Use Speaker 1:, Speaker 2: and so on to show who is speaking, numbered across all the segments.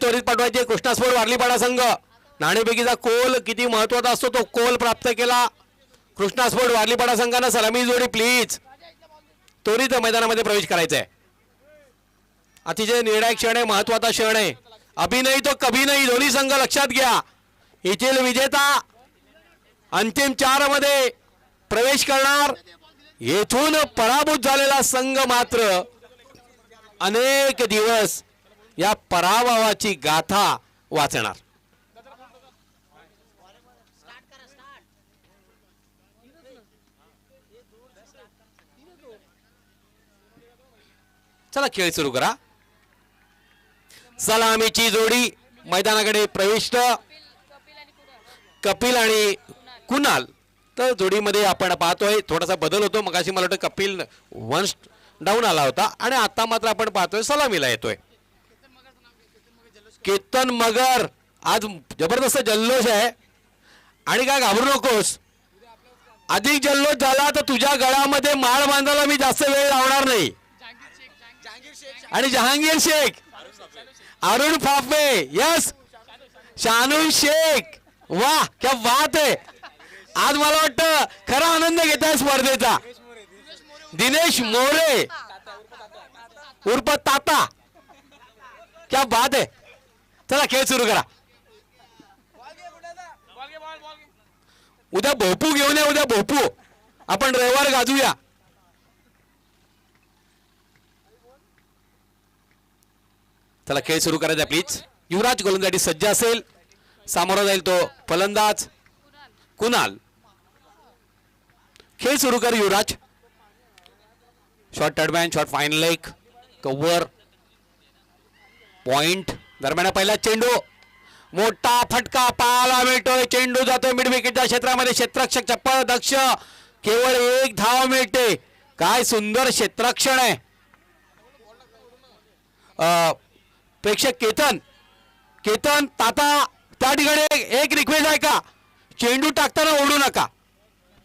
Speaker 1: त्वरित पाठवायचे कृष्णा स्पोर्ट वारलीपाडा संघ. नाणेफेकीचा कोल किती महत्वाचा असतो तो कोल प्राप्त केला कृष्णा स्पोर्ट वारलीपाडा संघानं. सलामी जोडी प्लीज त्वरित मैदानामध्ये प्रवेश करायचा आहे. अतिशय निर्णायक क्षण आहे, महत्वाचा क्षण आहे. अभी नाही तो कभी नाही दोन्ही संघ लक्षात घ्या. येथील विजेता अंतिम 4 मध्ये प्रवेश करणार. येथून पराभूत झालेला संघ मात्र अनेक दिवस या पराभवाची गाथा वाचणार. चला खेळ सुरू करा. सलामीची जोडी मैदानाकडे प्रविष्ट कपिल आणि कुणाल. तर जोडीमध्ये आपण पाहतोय थोडासा बदल होतो. मगाशी मला वाटतं कपिल 1 डाऊन आला होता आणि आता मात्र आपण पाहतोय सलामीला येतोय केतन मगर. आज जबरदस्त जल्लोष आहे आणि काय घाबरू नकोस. अधिक जल्लोष झाला तर तुझ्या गळ्यामध्ये माळ बांधायला मी जास्त वेळ लावणार नाही. आणि जहांगीर शेख, अरुण फाफे, यस शानून शेख, वाह क्या बात आहे. आज मला वाटतं खरा आनंद घेत आहे स्पर्धेचा. दिनेश मोरे उर्फ ताता, क्या बात आहे. चला खेळ सुरू करा. उद्या भोपू घेऊन या. उद्या भोपू आपण रविवार गाजूया. चला खेळ सुरू करायचा प्लीज. युवराज गोलंदाजी सज्ज असेल. सामोरा जाईल तो फलंदाज कुणाल. खेळ सुरू कर Yuvraj. Short third man, short fine leg, cover, point. दरम्यान पहिला चेंडू, मोठा फटका पाहायला मिळतोय. चेंडू जातोय मिड विकेटच्या क्षेत्रामध्ये. क्षेत्ररक्षक चप्पल दक्ष. केवळ 1 धाव मिळते. काय सुंदर क्षेत्ररक्षण आहे. प्रेक्षक केतन ताता त्या ठिकाणी एक रिक्वेस्ट आहे का, चेंडू टाकताना ओढू नका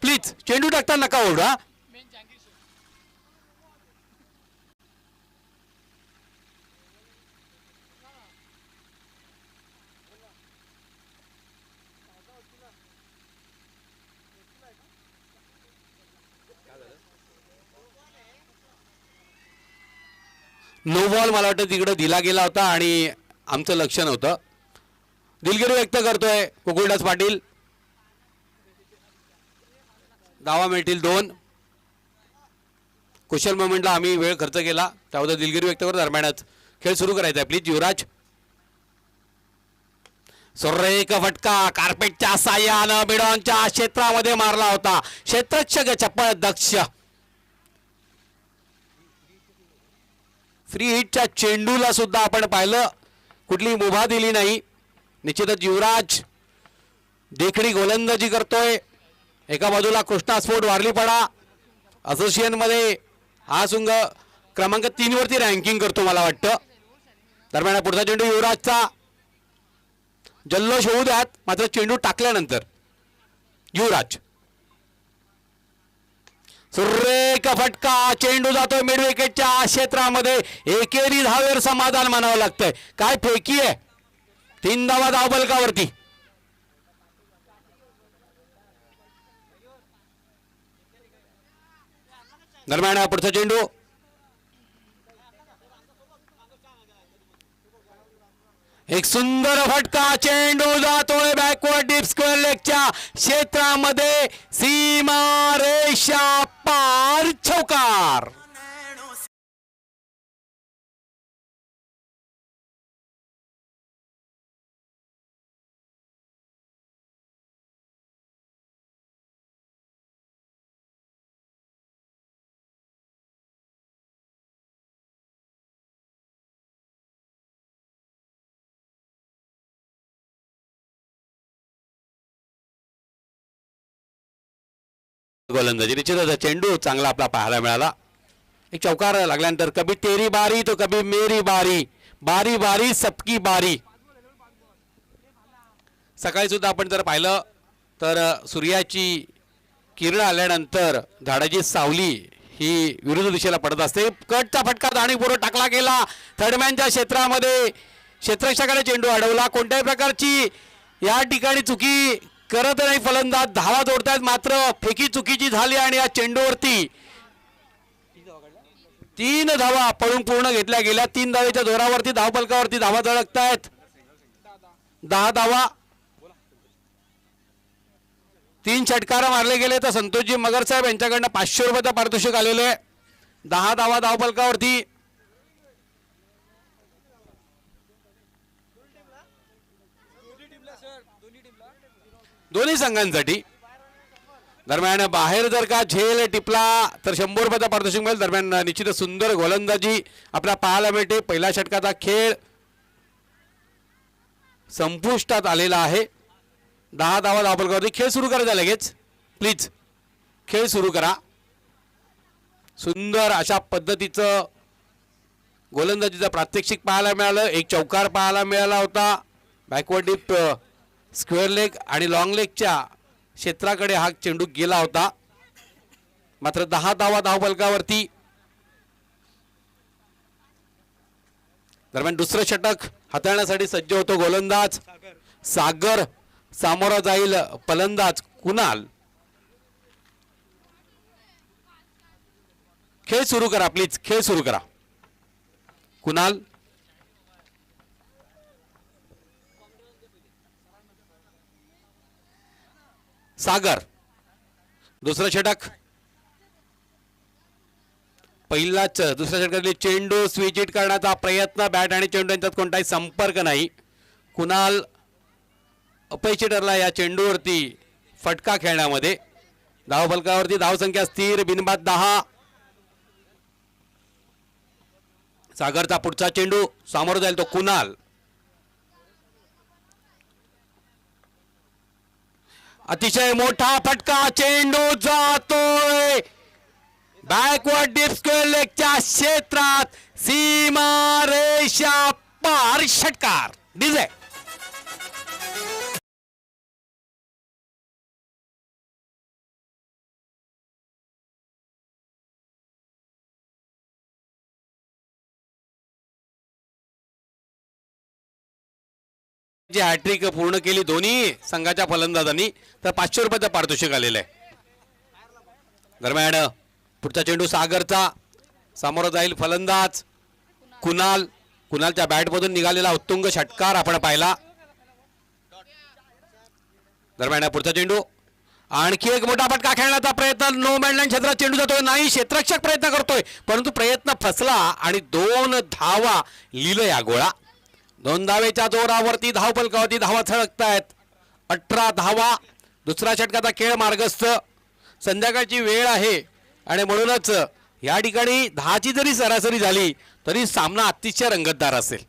Speaker 1: प्लीज. चेंडू टाकताना नका ओढू. हा नो बॉल मला वाटतं तिकडे दिला गेला होता आणि आमचं लक्ष नव्हतं. दिलगिरी व्यक्त करतोय कुकुलदास पाटील. धावा मिळतील 2. कुशल मोमेंटला आम्ही वेळ खर्च केला त्याबद्दल दिलगिरी व्यक्त करतो. दरम्यानच खेळ सुरू करायचा आहे प्लीज. युवराज सुरेख फटका कार्पेटच्या साह्यानं बिडॉनच्या क्षेत्रामध्ये मारला होता. क्षेत्ररक्षक चप्पल दक्ष. फ्री हिटच्या चेंडूला सुद्धा आपण पाहिलं कुठली मुभा दिली नाही. निश्चितच युवराज देखणी गोलंदाजी करतोय. एका बाजूला कृष्णा स्पोर्ट वारलीपाडा असोसिएशन मध्ये हा संघ क्रमांक 3 वरती रँकिंग करतो मला वाटतं. दरम्यान पुढचा चेंडू युवराजचा. जल्लोष होऊ द्यात मात्र चेंडू टाकल्यानंतर युवराज. सुरेख फटका. चेंडू जातोय मिड विकेटच्या क्षेत्रामध्ये. एकेरी धावेवर समाधान मानावं लागतंय. काय फेकी आहे. 3 धावा धावफलकावरती. दरम्यान पुढचा चेंडू. एक सुंदर फटका. चेंडू जातोय बॅकवर्ड डीप स्क्वेअर लेगच्या क्षेत्रामध्ये. सीमा रेषा पार. चौकार. गोलंदाजी निश्चितच चेंडू चांगला आपला पाहायला मिळाला. एक चौकार लागल्यानंतर कभी तेरी बारी तो कभी मेरी बारी, बारी बारी सबकी बारी. सकाळी सुद्धा आपण जर पाहिलं तर सूर्याची किरण आल्यानंतर झाडाची सावली ही विरुद्ध दिशेला पडत असते. कटचा फटका जाणीवपूर्वक टाकला गेला. थर्डमॅनच्या क्षेत्रामध्ये क्षेत्ररक्षकाने चेंडू अडवला. कोणत्याही प्रकारची या ठिकाणी चुकी करत नाही फलंदाज. धावा जोडतायत मात्र फेकी चुकीची झाली आणि या चेंडूवरती 3 धावा पळून पूर्ण घेतल्या गेल्या. 3 धावेच्या जोरावरती धावफलकावरती धावा झळकतायत. 10 धावा. 3 षटकार मारले गेले तर संतोषजी मगर साहेब यांच्याकडनं 500 रुपयाचं पारितोषिक आलेले. 10 धावा धावफलकावरती. दोन्ही संघांसाठी. दरम्यान बाहेर जर का झेल टिपला तर 100 रुपयाचा पारितोषिक मिळेल. दरम्यान निश्चितच सुंदर गोलंदाजी आपल्या पाहायला मिळते. पहिल्या षटकाचा खेळ संपुष्टात आलेला आहे. 10 धावा धावफलकावरती. खेळ सुरू करा लगेच प्लीज. खेळ सुरू करा. सुंदर अशा पद्धतीचं गोलंदाजीचं प्रात्यक्षिक पाहायला मिळालं. एक चौकार पाहायला मिळाला होता. बॅकवर्ड डिप स्क्वेअर लेग आणि लॉंग लेगच्या क्षेत्राकडे हा चेंडू गेला होता. मात्र 10 धावा धावफलकावरती. दरम्यान दुसरं षटक हाताळण्यासाठी सज्ज होतो गोलंदाज सागर. सामोरा जाईल फलंदाज कुणाल. खेळ सुरू करा प्लीज. खेळ सुरू करा. कुणाल. सागर. दुसरं षटक. पहिलाच दुसऱ्या षटकातले चेंडू स्विच हिट करण्याचा प्रयत्न. बॅट आणि चेंडू यांच्यात कोणताही संपर्क नाही. कुणाल अपयशी ठरला या चेंडूवरती फटका खेळण्यामध्ये. धावफलकावरती धावसंख्या स्थिर. बिनबाद 10. सागरचा पुढचा चेंडू. सामोर जाईल तो कुणाल. अतिशय मोठा फटका. चेंडू जातोय बॅकवर्ड डीप स्क्वेअर लेगच्या क्षेत्रात. सीमा रेषा पार. षटकार. डीजे. हॅट्रिक पूर्ण केली दोन्ही संघाच्या फलंदाजांनी तर 500 रुपयाचं पारितोषिक आलेलं आहे. दरम्यान पुढचा चेंडू सागरचा. समोर जाईल फलंदाज कुणाल. कुणालच्या बॅटमधून निघालेला उत्तुंग षटकार आपण पाहिला. दरम्यान पुढचा चेंडू. आणखी एक मोठा फटका खेळण्याचा प्रयत्न. नो मॅनलँड क्षेत्रात चेंडू जातोय. नाही क्षेत्ररक्षक प्रयत्न करतोय परंतु प्रयत्न फसला आणि 2 धावा लिहिलं या गोळा. 2 धावेच्या जोरावरती धावफलकावरती धावा झळकतायत. 18 धावा. दुसरा षटकाचा खेळ मार्गस्थ. संध्याकाळची वेळ आहे आणि म्हणूनच या ठिकाणी 10ची जरी सरासरी झाली तरी सामना अतिशय रंगतदार असेल.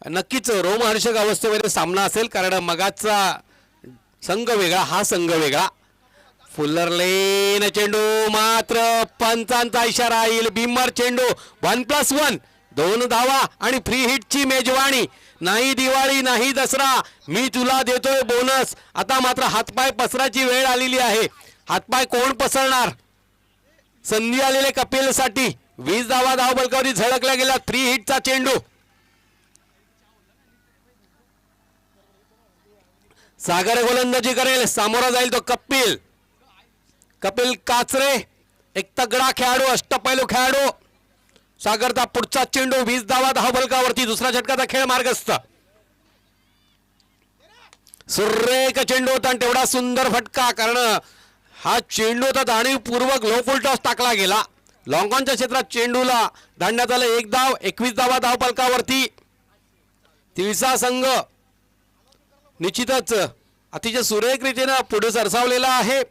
Speaker 1: नक्कीच रोमहर्षक अवस्थेमध्ये सामना असेल कारण मगाचा संघ वेगळा हा संघ वेगळा. फुल्लर लेन चेंडू मात्र पंचांचा इशारा येईल. बिमर चेंडू. 1+1. 2 धावा आणि फ्री हिटची मेजवानी. नाही दिवाळी नाही दसरा मी तुला देतोय बोनस. आता मात्र हातपाय पसराची वेळ आलेली आहे. हातपाय कोण पसरणार. संधी आलेले कपिलसाठी. 20 धावा धावफलकावरती झळकल्या गेल्या. फ्री हिटचा चेंडू. सागर गोलंदाजी करेल. सामोरा जाईल तो कपिल. कपिल काचरे एक तगडा खेळाडू. अष्टपैलू खेळाडू. सागरचा पुढचा चेंडू. 20 धावा धावफलकावरती. दुसरा षटकाचा खेळ मार्गस्थ. सुरेख चेंडू होता आणि तेवढा सुंदर फटका कारण हा चेंडू होता जाणीवपूर्वक लो फुल टॉस टाकला गेला. लॉंग ऑनच्या क्षेत्रात चेंडूला धाडण्यात आलं. 1 धाव. 21 धावा धावफलकावरती. तिळसा संघ निश्चितच अतिशय सुरेख रीतीने पुढे सरसावलेला आहे.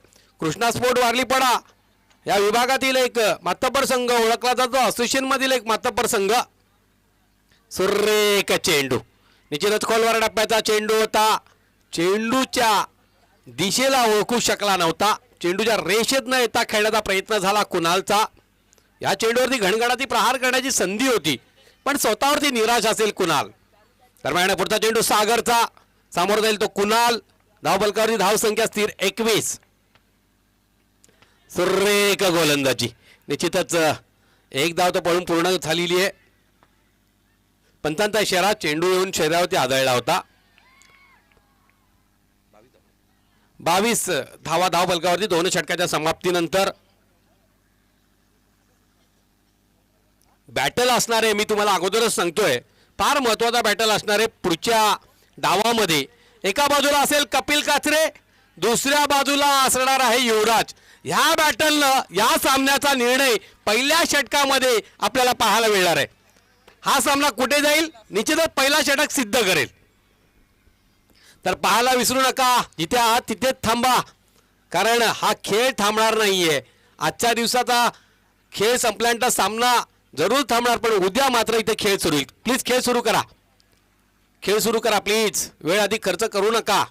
Speaker 1: कृष्णा स्पोर्ट वारलीपाडा या विभागातील एक मातब्बर संघ ओळखला जातो. असोसिएशन मधील एक मातब्बर संघ. सुरेख चेंडू. निश्चितच खोलवर टप्प्याचा चेंडू होता. चेंडूच्या दिशेला ओळखू शकला नव्हता. चेंडूच्या रेषेत न येता खेळण्याचा प्रयत्न झाला कुणालचा. या चेंडूवरती घणघणाती प्रहार करण्याची संधी होती पण स्वतःवरती निराश असेल कुणाल. दरम्यान पुढचा चेंडू सागरचा. सामोर जाईल तो कुणाल. धावफलकावरती धावसंख्या स्थिर 21. सुरेख गोलंदाजी. निश्चितच 1 धाव तर पळून पूर्ण झालेली आहे. पंचांचा इशारा, चेंडू येऊन शरीरावरती आदळला होता. 22 धावा धावफलकावरती 2 षटकाच्या समाप्तीनंतर. बॅटल असणार आहे, मी तुम्हाला अगोदरच सांगतोय, फार महत्वाचा बॅटल असणार आहे पुढच्या डावामध्ये. एका बाजूला असेल कपिल काचरे, दुसऱ्या बाजूला असणार आहे युवराज. ह्या बॅटलनं या सामन्याचा निर्णय पहिल्या षटकामध्ये आपल्याला पाहायला मिळणार आहे. हा सामना कुठे जाईल निश्चितच पहिला षटक सिद्ध करेल. तर पाहायला विसरू नका, जिथे आहात तिथेच थांबा, कारण हा खेळ थांबणार नाहीये. आजच्या दिवसाचा खेळ संपल्यानंतर सामना जरूर थांबणार, पण उद्या मात्र इथे खेळ सुरू होईल. प्लीज खेळ सुरू करा, खेळ सुरू करा प्लीज, वेळ अधिक खर्च करू नका.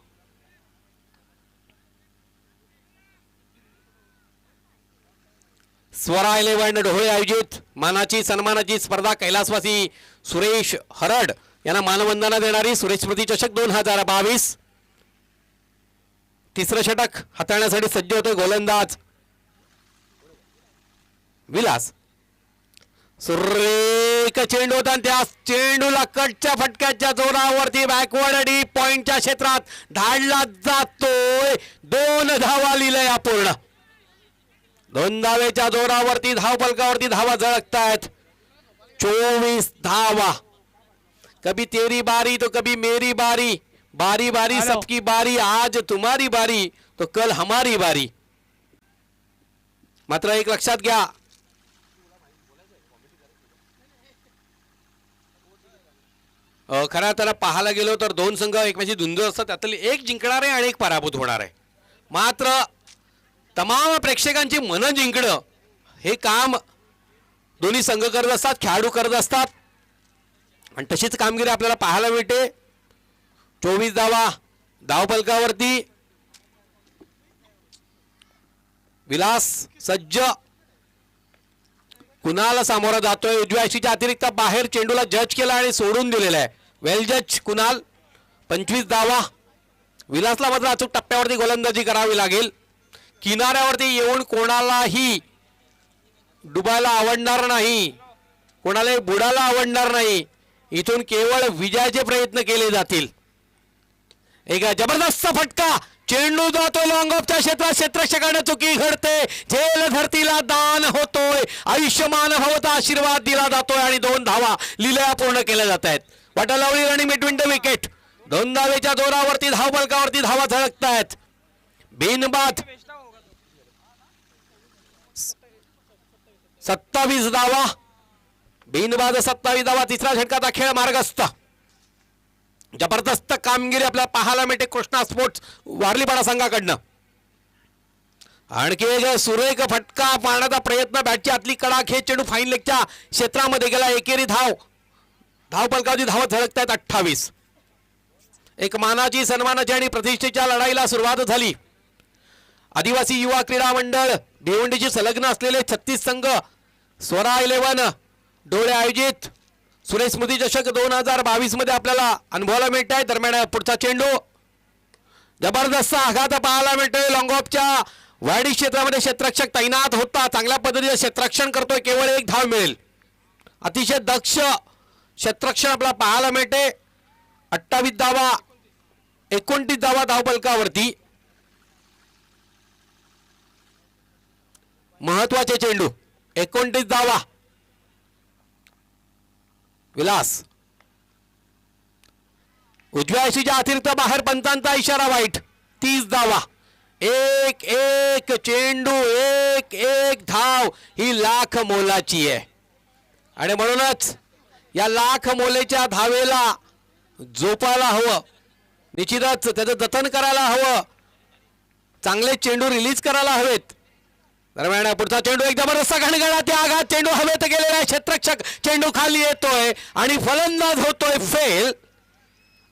Speaker 1: स्वरा 11 ढोळे आयोजित मानाची सन्मानाची स्पर्धा कैलासवासी सुरेश हरड यांना मानवंदना देणारी सुरेश स्मृती चषक 2022. तिसरं षटक हाताळण्यासाठी सज्ज होते गोलंदाज विलास. सुरेख चेंडू होता, त्या चेंडूला कटच्या फटक्याच्या जोरावरती बॅकवर्ड डीप पॉइंटच्या क्षेत्रात धाडला जातोय. 2 धावा लिहिलंय अपूर्ण. 2 धावेच्या जोरावरती धावफलकावरती धावा झळकतायत. 24 धावा. कभी तेरी बारी तो कभी मेरी बारी, बारी बारी सबकी बारी, आज तुम्हारी बारी तो कल हमारी बारी. मात्र एक लक्षात घ्या, खऱ्या तर पाहायला गेलो तर 2 संघ एकमेकांशी धुंद असतात, त्यातली एक जिंकणार आहे आणि एक पराभूत होणार आहे. मात्र तमाम प्रेक्षकांची मनं जिंकणं हे काम दोन्ही संघ करत असतात, खेळाडू करत असतात, आणि तशीच कामगिरी आपल्याला पाहायला मिळते. 24 धावा धावफलकावरती. विलास सज्ज, कुणाल सामोरा जातोय. उजव्या अशीच्या अतिरिक्त बाहेर चेंडूला जज केला आणि सोडून दिलेला आहे. वेल जज कुणाल. 25 धावा. विलासला मात्र अचूक टप्प्यावरती गोलंदाजी करावी लागेल. किनाऱ्यावरती येऊन कोणालाही डुबायला आवडणार नाही, कोणालाही बुडायला आवडणार नाही. इथून केवळ विजयाचे प्रयत्न केले जातील. एक जबरदस्त फटका, चेंडू जातो लॉंग ऑफच्या क्षेत्रात, क्षेत्ररक्षकाने चुकी घडते, झेल धरतीला दान होतोय, आयुष्यमान भवता आशीर्वाद दिला जातोय आणि 2 धावा लिलया पूर्ण केल्या जात आहेत. वॉटरलवली रनिंग बिटवीन द विकेट. 2 धावेच्या जोरावरती धावफलकावरती धावा झळकतायत. बिनबाद 27 धावा. बिनबाद 27 धावा. तिसऱ्या षटकाचा खेळ मार्गस्थ. जबरदस्त कामगिरी आपल्याला पाहायला मिळते कृष्णा स्पोर्ट्स वारलीपाडा संघाकडनं. आणखी एक सुरेख फटका पाहण्याचा प्रयत्न, बॅटची आतली कडा खेच, चेंडू फाईन लेगच्या क्षेत्रामध्ये गेला. एकेरी धावफलकावरती धावा झळकतायत 28. एक मानाची सन्मानाची आणि प्रतिष्ठेच्या लढाईला सुरुवात झाली. आदिवासी युवा क्रीडा मंडळ भिवंडीची संलग्न असलेले 36 संघ स्वरा 11 डोळे आयोजित सुरेश स्मृती चषक 2022 मध्ये आपल्याला अनुभवायला मिळत आहे. दरम्यान पुढचा चेंडू, जबरदस्त आघात पाहायला मिळतोय. लॉंग ऑफच्या वाडी क्षेत्रामध्ये क्षेत्ररक्षक तैनात होता, चांगल्या पद्धतीने क्षेत्ररक्षण करतोय. केवळ 1 धाव मिळेल. अतिशय दक्ष क्षेत्ररक्षण आपल्याला पाहायला मिळते. 28 धावा, 29 धावा धावफलकावरती. महत्वाचे चेंडू, 29 धावा. विलास उजव्या अशीच्या अतिरिक्त बाहेर पंचांचा इशारा वाईट. 30 धावा. 1-1 चेंडू, 1-1 धाव ही लाख मोलाची आहे, आणि म्हणूनच या लाख मोलेच्या धावेला जोपायला हवं. निश्चितच त्याचं जतन करायला हवं. चांगले चेंडू रिलीज करायला हवेत. दरम्यान पुढचा चेंडू एक जबरदस्त घणघणा, त्या आघात चेंडू हवेत गेलेला आहे. क्षेत्ररक्षक चेंडू खाली येतोय आणि फलंदाज होतोय फेल.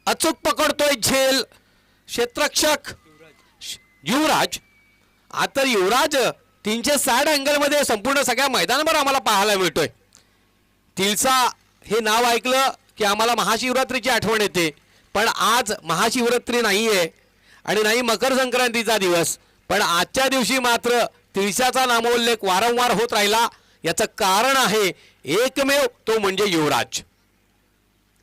Speaker 1: अचूक पकडतोय झेल क्षेत्ररक्षक युवराज. आता युवराज 360 अँगल मध्ये संपूर्ण सगळ्या मैदानावर आम्हाला पाहायला मिळतोय. तिलसा हे नाव ऐकलं की आम्हाला महाशिवरात्रीची आठवण येते, पण आज महाशिवरात्री नाहीये आणि नाही मकर संक्रांतीचा दिवस, पण आजच्या दिवशी मात्र तिळशाचा नामोल्लेख वारंवार होत राहिला. याचं कारण आहे एकमेव, तो म्हणजे युवराज.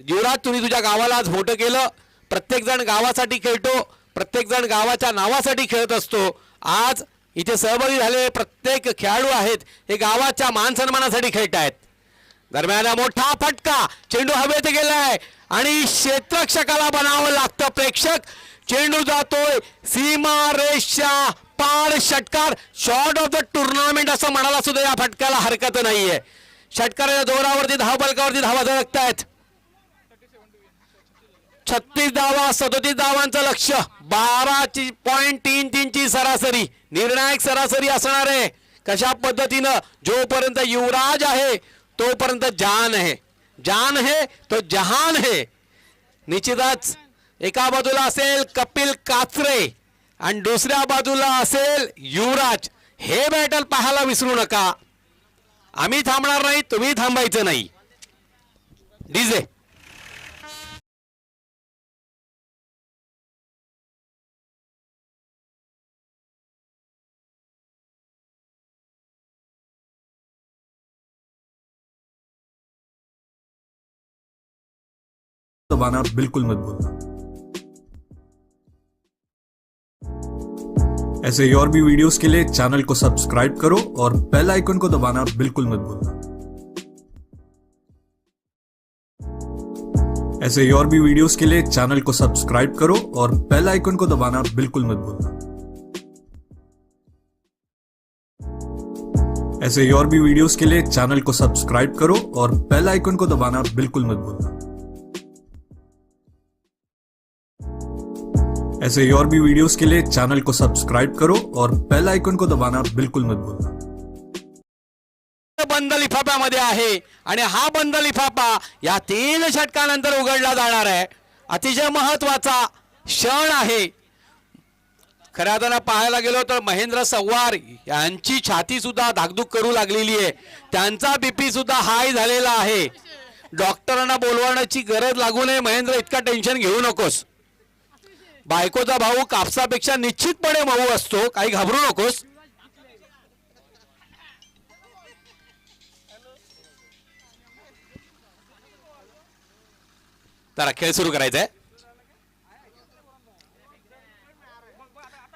Speaker 1: युवराज तुम्ही तुझ्या गावाला आज मोठं केलं. प्रत्येक जण गावासाठी खेळतो, प्रत्येक जण गावाच्या नावासाठी खेळत असतो. आज इथे सहभागी झालेले प्रत्येक खेळाडू आहेत हे गावाच्या मान सन्मानासाठी खेळत आहेत. दरम्यान मोठा फटका, चेंडू हवेत गेलाय आणि क्षेत्ररक्षकाला बनावं लागतं. प्रेक्षक, चेंडू जातोय सीमारेषा पार. षटकार, शॉट ऑफ द टुर्नामेंट असं म्हणाला सुद्धा या फटक्याला हरकत नाहीये. षटकाराच्या जोरावरती धावफलकावरती धावा झळकतायत. 36 धावा, 37 धावांचं लक्ष, 12.33 ची सरासरी, निर्णायक सरासरी असणार आहे. कशा पद्धतीनं, जोपर्यंत युवराज आहे तोपर्यंत जान है, जान है तो जहान है. निश्चितच एका बाजूला असेल कपिल काचरे आणि दुसऱ्या बाजूला असेल युवराज. हे बॅटल पाहायला विसरू नका. आम्ही थांबणार नाही, तुम्ही थांबायचं नाही. डीजे
Speaker 2: दबाना बिल्कुल मत भूलना। ऐसे ही और भी वीडियोस के लिए चैनल को सब्सक्राइब करो और बेल आइकन को दबाना बिल्कुल मत भूलना। ऐसे ही और भी वीडियोस के लिए चैनल को सब्सक्राइब करो और बेल आइकन को दबाना बिल्कुल मत भूलना। ऐसे ही और भी वीडियोस के लिए चैनल को सब्सक्राइब करो और बेल आइकन को दबाना बिल्कुल मत भूलना। ऐसे ही और भी वीडियोस के लिए चैनल को सब्सक्राइब करो और बेल आइकन को दबाना बिल्कुल मत भूलना।
Speaker 1: बंद लिफाफ्यामध्ये आहे आणि हा बंद लिफाफा या 3 षटकानंतर उघडला जाणार आहे. अतिशय महत्वाचा क्षण आहे. खऱ्या अर्थानं पाहायला गेलो तर महेंद्र सव्वार यांची छाती सुद्धा धाकधूक करू लागलेली आहे. त्यांचा बीपी सुद्धा हाय झालेला आहे. डॉक्टरांना बोलवण्याची गरज लागू नये. महेंद्र, इतका टेन्शन घेऊ नकोस. बायकोचा भाऊ कापसापेक्षा निश्चितपणे मऊ असतो, काही घाबरू नकोस. तर खेळ सुरू करायचा आहे.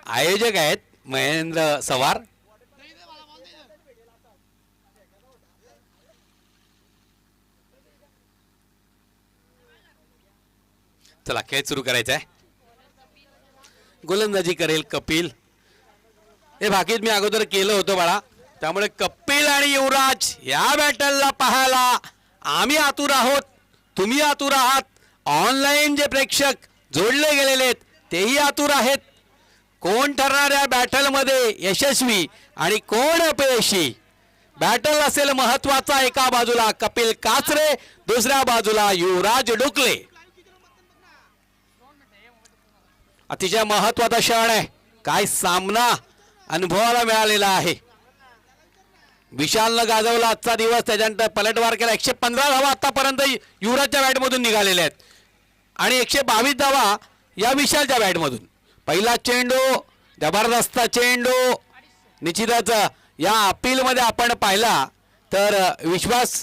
Speaker 1: आयोजक आहेत महेंद्र सवार. चला खेळ सुरू करायचा आहे. गोलंदाजी करेल कपिल. हे भाकीत मी अगोदर केलं होतं बाळा, त्यामुळे कपिल आणि युवराज या बॅटलला पाहायला आम्ही आतुर आहोत, तुम्ही आतुर आहात. ऑनलाईन जे प्रेक्षक जोडले गेलेले आहेत तेही आतुर आहेत. कोण ठरणार या बॅटलमध्ये यशस्वी आणि कोण अपयशी. बॅटल असेल महत्वाचा. एका बाजूला कपिल काचरे, दुसऱ्या बाजूला युवराज डुकले. अतिशय महत्वाचा क्षण आहे. काय सामना अनुभवाला मिळालेला आहे. विशालनं गाजवला आजचा दिवस, त्याच्यानंतर पलटवार केला. 115 धावा आतापर्यंत युवराजच्या बॅटमधून निघालेल्या आहेत आणि 122 धावा या विशालच्या बॅटमधून. पहिला चेंडू, जबरदस्त चेंडू. निश्चितच या अपीलमध्ये आपण पाहिला तर विश्वास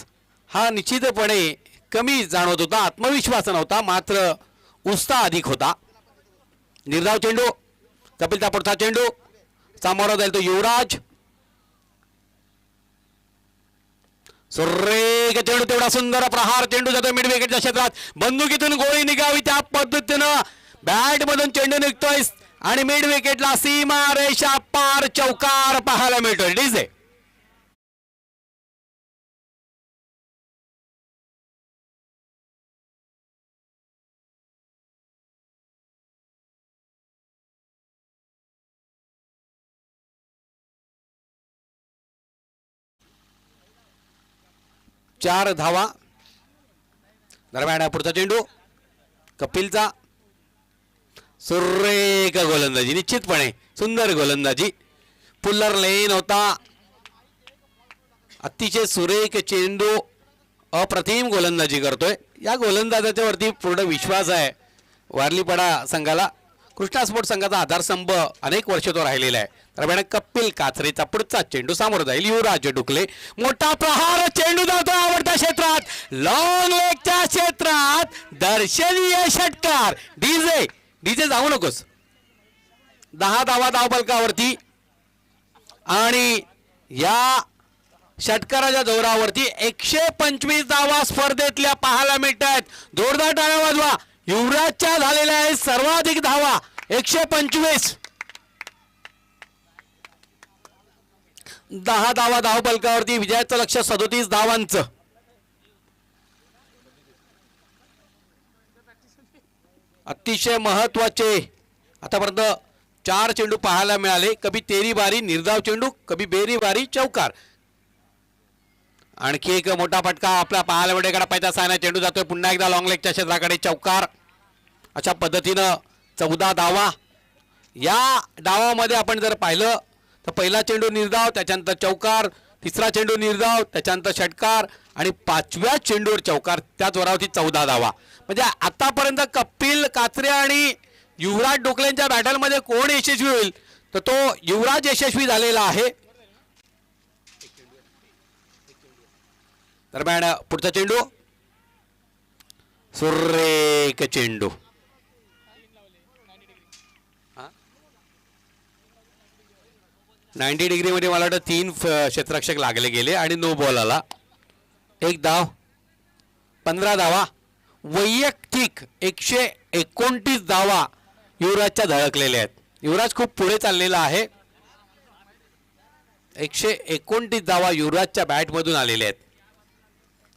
Speaker 1: हा निश्चितपणे कमी जाणवत होता. आत्मविश्वास नव्हता, मात्र उत्साह अधिक होता. निर्धाव चेंडू, कपिलचा पुढचा चेंडू, सामोरा जाईल तो युवराज. सुरेख चेंडू, तेवढा सुंदर प्रहार. चेंडू जातो मिड विकेटच्या क्षेत्रात. बंदुकीतून गोळी निघावी त्या पद्धतीनं बॅट मधून चेंडू निघतोय आणि मिड विकेटला सीमा रेषा पार चौकार पाहायला मिळतोय. डीजे चार धावा. दरम्यान पुढचा चेंडू कपिलचा. सुरेख गोलंदाजी, निश्चितपणे सुंदर गोलंदाजी. पुल्लर लेन होता. अतिशय सुरेख चेंडू, अप्रतिम गोलंदाजी करतोय. या गोलंदाजाच्या वरती पूर्ण विश्वास आहे वारलीपाडा संघाला. कृष्णा स्पोर्ट संघाचा आधारस्तंभ अनेक वर्ष तो राहिलेला आहे. दरम्यान कपिल काचरेचा पुढचा चेंडू सामोरं जाईल. युवराज डुकले मोठा प्रहार, चेंडू जातो आवडत्या क्षेत्रात, लॉंग लेगच्या क्षेत्रात, दर्शनीय षटकार. डीजे जाऊ नकोस. 10 धावा धावफलकावरती आणि या षटकाराच्या जोरावरती 125 धावा स्पर्धेतल्या पाहायला मिळत आहेत. जोरदार टाळ्या वाजवा. युवराजच्या झालेल्या आहेत सर्वाधिक धावा 125. 10 धावा धावफलकावरती, विजयाचं लक्ष 37 धावांचं. अतिशय महत्वाचे आतापर्यंत 4 चेंडू पाहायला मिळाले. कभी तेरी बारी निर्धाव चेंडू, कभी बेरी बारी चौकार. आणखी एक मोठा फटका आपला पाहायला मिळेल. पायथा सायना चेंडू जातोय पुन्हा एकदा लॉंग लेगच्या क्षेत्राकडे, चौकार. अशा पद्धतीनं 14 धावा. या डावामध्ये आपण जर पाहिलं तर पहिला चेंडू निर्धाव, त्याच्यानंतर चौकार, तिसरा चेंडू निर्धाव, त्याच्यानंतर षटकार आणि 5व्या चेंडूवर चौकार. त्या जोरावरती 14 धावा. म्हणजे आतापर्यंत कपिल काचरे आणि युवराज डोकलेंच्या बॅटलमध्ये कोण यशस्वी होईल तर तो युवराज यशस्वी झालेला आहे. दरम्यान पुढचा चेंडू, सुरेख चेंडू. 90 डिग्री मध्ये मला वाटतं 3 क्षेत्ररक्षक लागले गेले आणि नो बॉल आला. 1 धाव, 15 धावा. वैयक्तिक 129 धावा युवराजच्या झळकलेल्या आहेत. युवराज खूप पुढे चाललेला आहे. 129 धावा युवराजच्या बॅटमधून आलेल्या आहेत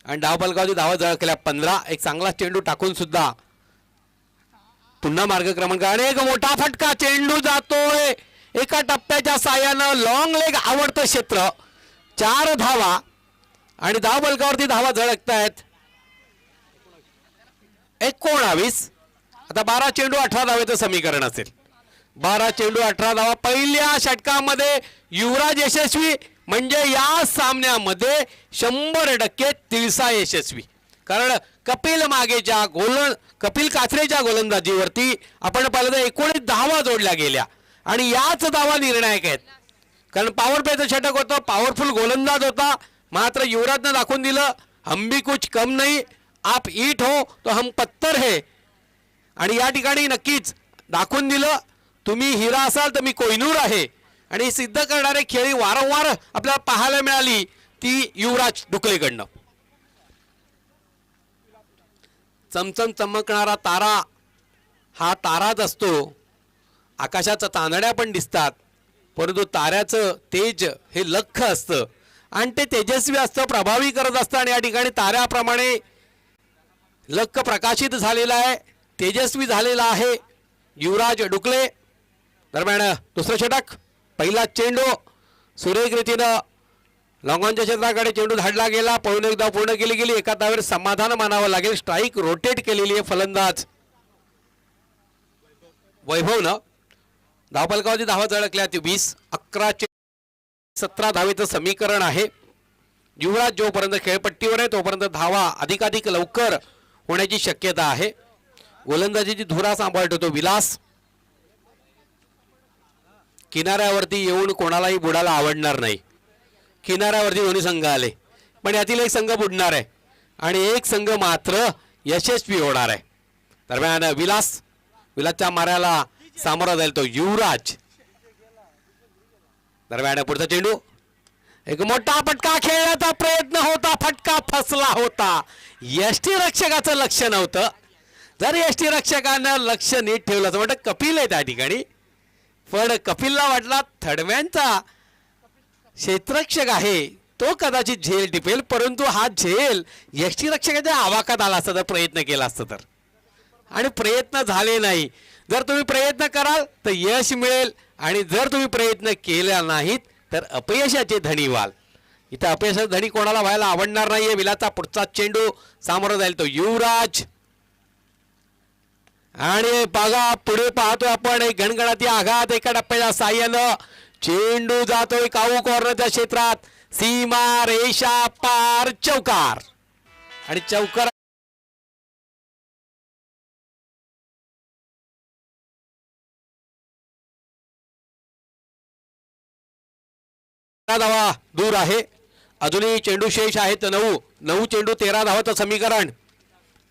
Speaker 1: आणि धावफलकावरती धावा झळकल्या 15. एक चांगला चेंडू टाकून सुद्धा पुन्हा मार्गक्रमण आणि एक मोठा फटका. चेंडू जातोय एका टप्प्याच्या साह्यानं, लॉंग लेग आवडतं क्षेत्र. 4 धावा आणि धावफलकावरती धावा झळकत आहेत 19. आता 12 चेंडू 18 धावेचं समीकरण असेल. 12 चेंडू 18 धावा. पहिल्या षटकामध्ये युवराज यशस्वी म्हणजे या सामन्यामध्ये 100% तिळसा यशस्वी. कारण कपिल काचरेच्या गोलंदाजीवरती आपण पाहिलं तर 19 धावा जोडल्या गेल्या आणि याच धावा निर्णायक आहेत. कारण पॉवर प्लेचं षटक होतं, पॉवरफुल गोलंदाज होता. मात्र युवराजनं दाखवून दिलं हम भी कुछ कम नहीं, आप ईट हो तो हम पत्थर है. आणि या ठिकाणी नक्कीच दाखवून दिलं तुम्ही हिरा असाल तर मी कोहिनूर आहे. आणि सिद्ध करणारे खेळी वारंवार आपल्याला पाहायला मिळाली ती युवराज डुकलेकडनं. चमचम चमकणारा तारा हा ताराच असतो. आकाशाचा तांदड्या पण दिसतात परंतु ताऱ्याचं तेज हे लख्ख असतं आणि ते तेजस्वी असतं, प्रभावी करत असतं. आणि या ठिकाणी ताऱ्याप्रमाणे लख्ख प्रकाशित झालेला आहे, तेजस्वी झालेला आहे युवराज डुकले. दरम्यान दुसरं षटक, पहिला चेंडू सुरेख रीतीनं लॉंगॉनच्या क्षेत्राकडे चेंडू धाडला गेला. पळून एकदा पूर्ण केली गेली. एका धावेवर समाधान मानावं लागेल. स्ट्राईक रोटेट केलेली आहे फलंदाज वैभवनं. धावफलकावरती धावा झळकल्या 20. 11 17 धावेचं समीकरण आहे. युवराज जोपर्यंत खेळपट्टीवर आहे तोपर्यंत धावा अधिकाधिक लवकर होण्याची शक्यता आहे. गोलंदाजीची धुरा सांभाळतो तो विलास. किनाऱ्यावरती येऊन कोणालाही बुडाला आवडणार नाही. किनाऱ्यावरती दोन्ही संघ आले पण यातील एक संघ बुडणार आहे आणि एक संघ मात्र यशस्वी होणार आहे. दरम्यान विलासच्या माऱ्याला सामोरा जाईल तो युवराज. दरम्यान पुढचा चेंडू, एक मोठा फटका खेळण्याचा प्रयत्न होता, फटका फसला होता. यष्टीरक्षकाचं लक्ष नव्हतं. जर यष्टीरक्षकानं लक्ष नीट ठेवलं असं म्हणतं कपिल आहे त्या ठिकाणी, पण कपिलला वाटला थडव्यांचा क्षेत्ररक्षक आहे तो कदाचित झेल टिपेल, परंतु हा झेल यष्टीरक्षकाच्या आवाकात आला असता तर, प्रयत्न केला असता तर, आणि प्रयत्न झाले नाही. जर तुम्ही प्रयत्न कराल तर यश मिळेल आणि जर तुम्ही प्रयत्न केला नाहीत तर अपयशाचे धनी व्हाल. इथं अपयशाचे धनी कोणाला व्हायला आवडणार नाहीये. विलाचा पुढचा चेंडू सामोरा जाईल तो युवराज. आणि बघा पुढे पाहतोय आपण एक गणगणाती आघात एका टप्प्याच्या साह्यानं. चेंडू जातोय काऊ कॉर्नरच्या क्षेत्रात, सीमा रेषा पार, चौकार. आणि चौकार धावा दूर आहे. अजूनही चेंडू शेष आहेत 9 चेंडू 13 धावाचं समीकरण.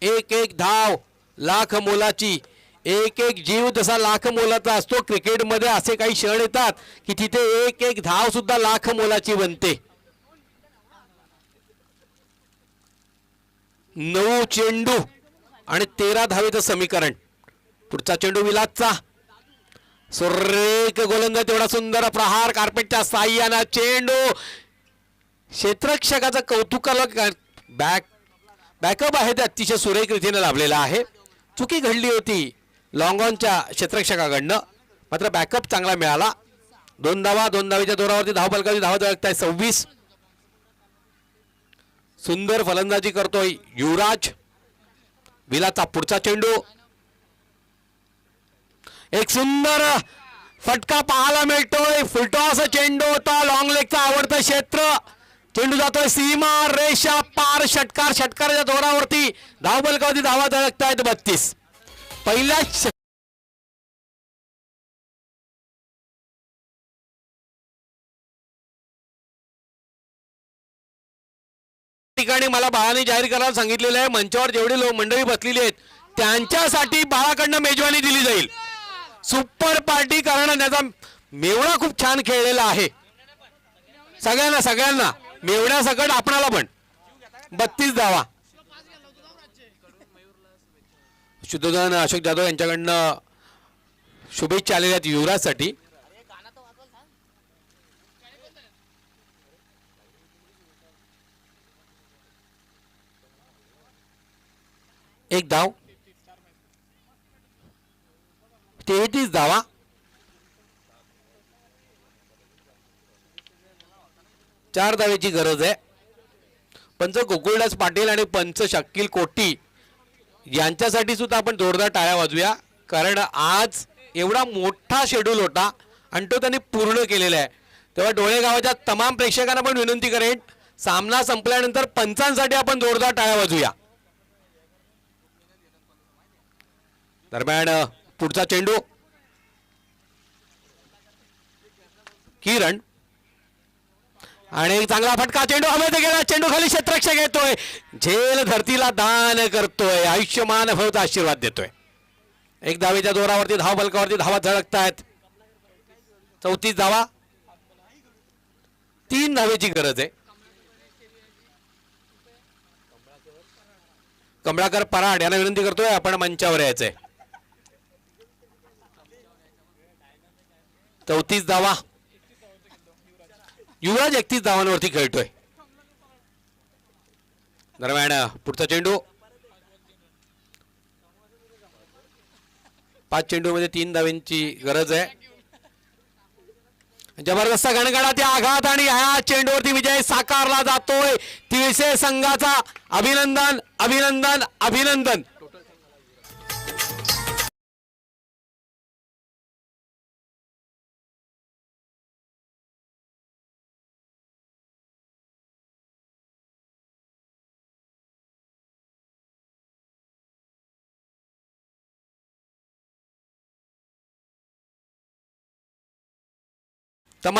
Speaker 1: एक एक धाव लाख मोलाची. एक एक जीव जसा लाख मोलाचा असतो, क्रिकेटमध्ये असे काही क्षण येतात की तिथे एक एक धाव सुद्धा लाख मोलाची बनते. 9 चेंडू आणि 13 धावेचं समीकरण. पुढचा चेंडू विलासचा. सुरेख गोलंदाज, तेवढा सुंदर प्रहार कार्पेटच्या साह्यानं चेंडू क्षेत्ररक्षकाचं कौतुकाला बॅकअप आहे ते अतिशय सुरेख रीतीने लाभलेला आहे. चुकी घडली होती लॉंग ऑनच्या क्षेत्ररक्षकाकडनं, मात्र बॅकअप चांगला मिळाला. 2 धावेच्या जोरावरती धावफलकाची धावा आहे 26. सुंदर फलंदाजी करतोय युवराज. विलाचा पुढचा चेंडू. एक सुंदर फटका पाहायला मिळतोय. फुलटॉस चेंडू होता, लॉंग लेगचा आवडतं क्षेत्र. चेंडू जातोय सीमा रेषा पार. षटकाराच्या जोरावरती धावफलकावरती धावा धडकतायत 32. पहिल्याच ठिकाणी मला बाळाने जाहीर करायला सांगितलेलं आहे, मंचावर जेवढी मंडळी बसलेली आहेत त्यांच्यासाठी बाळाकडनं मेजवानी दिली जाईल. सुपर पार्टी कारण त्याचा मेवणा खूप छान खेळलेला आहे. सगळ्यांना मेवण्या सकट आपणाला पण. 32 धावा. शुद्धोधन अशोक जाधव यांच्याकडनं शुभेच्छा आलेल्या आहेत युवराजसाठी. एक धाव. 33 धावा. चार धावेची गरज आहे. पंच गोकुळदास पाटील आणि पंच शकील कोटी यांच्यासाठी सुद्धा आपण जोरदार टाळ्या वाजूया, कारण आज एवढा मोठा शेड्यूल होता आणि तो त्यांनी पूर्ण केलेला आहे. तेव्हा डोळेगावाच्या तमाम प्रेक्षकांना पण विनंती करेन, सामना संपल्यानंतर पंचांसाठी आपण जोरदार टाळ्या वाजूया. दरम्यान पुढचा चेंडू. किरण आणि एक चांगला फटका. चेंडू हवेत गेला. चेंडू खाली क्षेत्ररक्षक येतोय. झेल धरतीला दान करतोय. आयुष्यमान भवचा आशीर्वाद देतोय. एक धावेच्या जोरावरती धावफलकावरती धावा झळकतायत. 34 धावा. 3 धावेची गरज आहे. कमळाकर पराड यांना विनंती करतोय आपण मंचावर यायचंय. 34 धावा. युवराज 31 धावांवरती खेळतोय. दरम्यान पुढचा चेंडू. 5 चेंडूमध्ये 3 धावांची गरज आहे. जबरदस्त गणगडाचे आघात आणि ह्या चेंडूवरती विजय साकारला जातोय. तिळसे संघाचा. अभिनंदन अभिनंदन अभिनंदन. तमाम